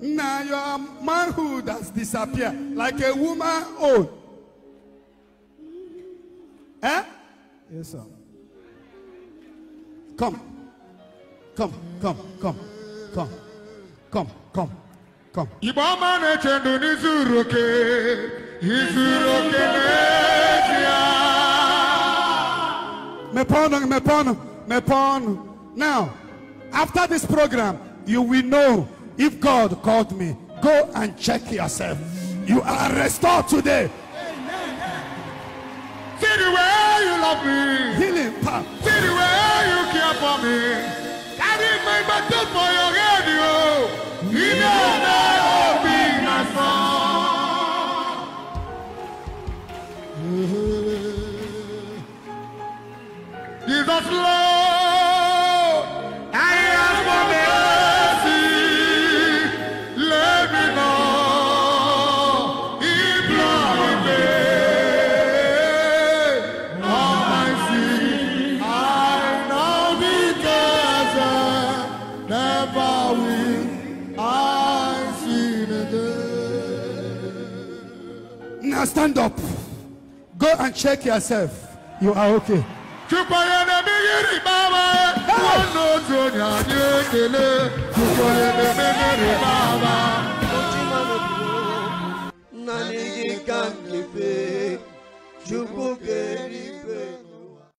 Now your manhood has disappeared like a woman old. Eh? Yes, sir. Come. Come. Now, after this program, you will know if God called me. Go and check yourself. You are restored today. See the way you love me. Healing power. See the way you care for me. Carry my battle for your head, you. You know that I'll be my son. Jesus, Lord, I ask for mercy. Let me know. Now stand up. Go and check yourself. You are okay. Hey!